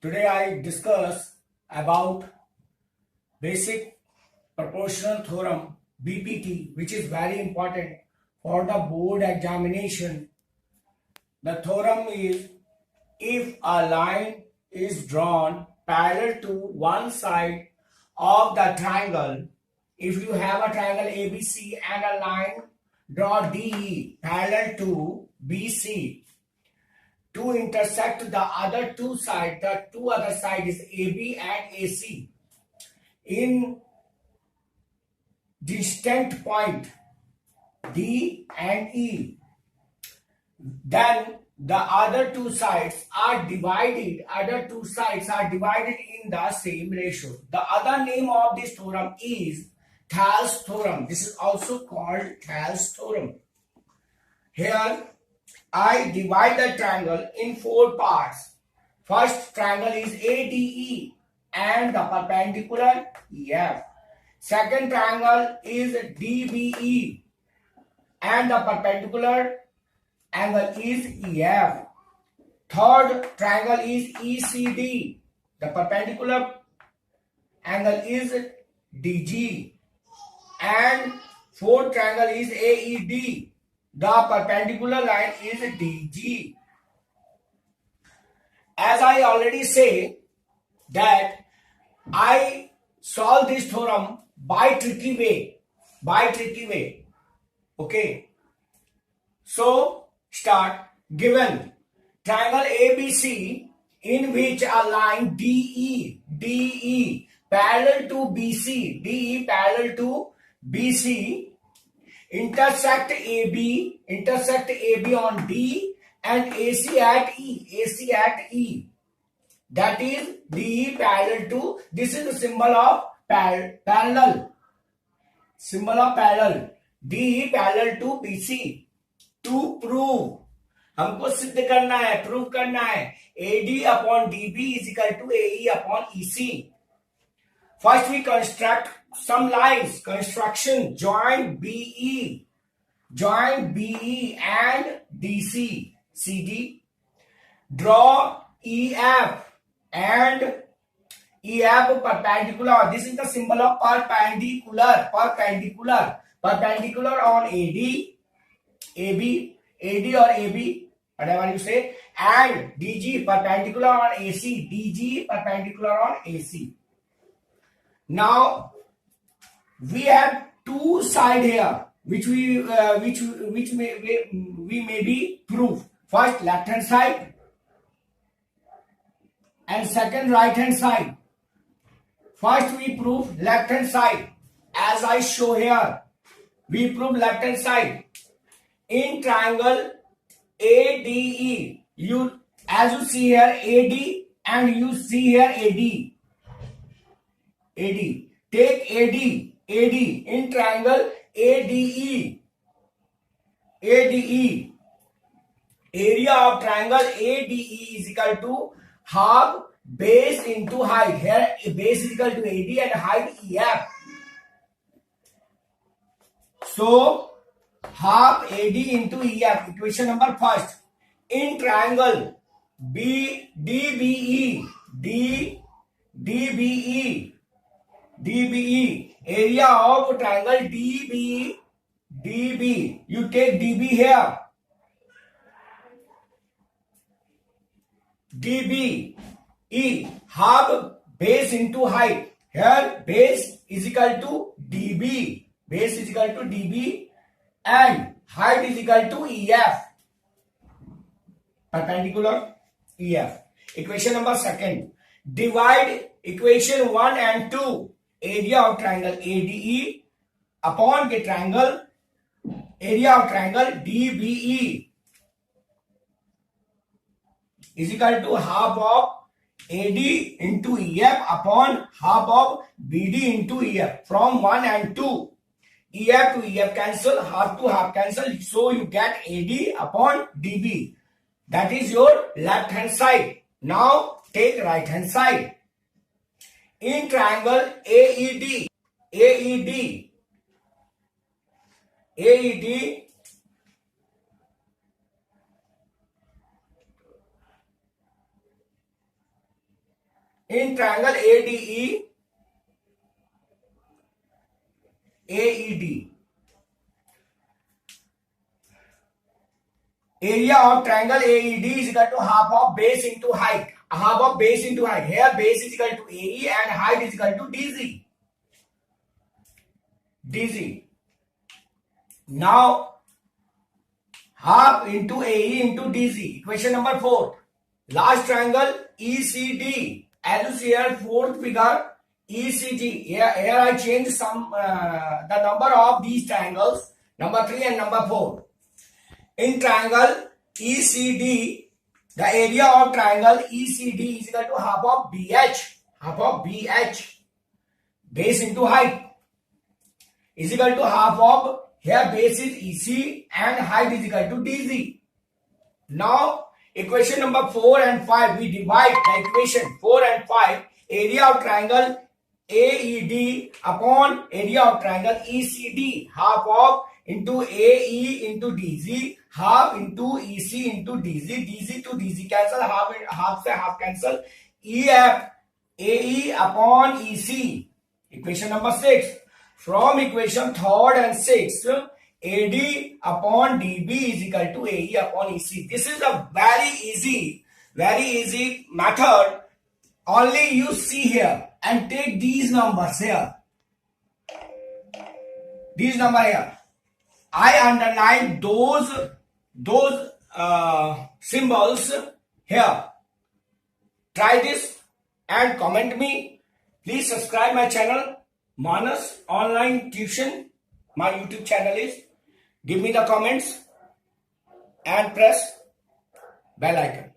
Today I discuss about basic proportional theorem BPT, which is very important for the board examination. The theorem is, if a line is drawn parallel to one side of the triangle, if you have a triangle ABC and a line draw DE parallel to BC to intersect the other two sides, the two other sides is AB and AC in distant point D and E, then the other two sides are divided in the same ratio. The other name of this theorem is Thales theorem. This is also called Thales theorem. Here I divide the triangle in four parts. First triangle is ADE and the perpendicular EF. Second triangle is DBE and the perpendicular angle is EF. Third triangle is ECD. The perpendicular angle is DG. And fourth triangle is AED. The perpendicular line is DG. As I already say that I solve this theorem by tricky way. Okay. So start. Given triangle ABC in which a line DE parallel to BC intersect AB on D and AC at E. That is DE parallel to, this is the symbol of parallel. DE parallel to BC. To prove, हमको सिद्ध करना है, prove करना है, AD upon DB is equal to AE upon EC. First we construct some lines. Construction, join BE and DC, CD. Draw EF and EF perpendicular. This is the symbol of perpendicular on AD or AB, whatever you say, and DG perpendicular on AC, DG perpendicular on AC. Now we have two sides here, which we may be proof. First left hand side and second right hand side. First we prove left hand side, as I show here. We prove left hand side. In triangle ADE, as you see here AD and you see here AD. Take AD in triangle ADE. Area of triangle ADE is equal to half base into height. Here base is equal to AD and height EF. So half AD into EF. Equation number first. In triangle DBE, area of triangle DB. You take DB here. DBE, half base into height. Here base is equal to DB. And height is equal to EF, perpendicular EF. Equation number second. Divide equation 1 and 2, area of triangle ADE upon the triangle area of triangle DBE is equal to half of AD into EF upon half of BD into EF. From 1 and 2. EF to EF cancel, half to half cancel, so you get AD upon DB. That is your left hand side. Now take right hand side. In triangle AED, in triangle ADE, AED, area of triangle AED is equal to half of base into height. Half of base into height. Here base is equal to AE and height is equal to DZ. DZ. Now half into AE into DZ. Equation number 4. Last triangle ECD. As you see here, fourth figure ECG. Here I change some the number of these triangles, number 3 and number 4. In triangle ECD, the area of triangle ECD is equal to half of BH, base into height, is equal to half of, here base is EC and height is equal to DZ. Now equation number 4 and 5, we divide the equation 4 and 5, area of triangle AED upon area of triangle ECD, half of into AE into DZ, half into EC into DZ, DZ to DZ cancel, half से half cancel, EF AE upon EC. Equation number 6. From equation 3rd and 6th, AD upon DB is equal to AE upon EC. This is a very easy method. Only you see here and take these numbers here. These number here. I underline those symbols here. Try this and comment me. Please subscribe my channel, Manas Online Tuition. My YouTube channel is. Give me the comments and press bell icon.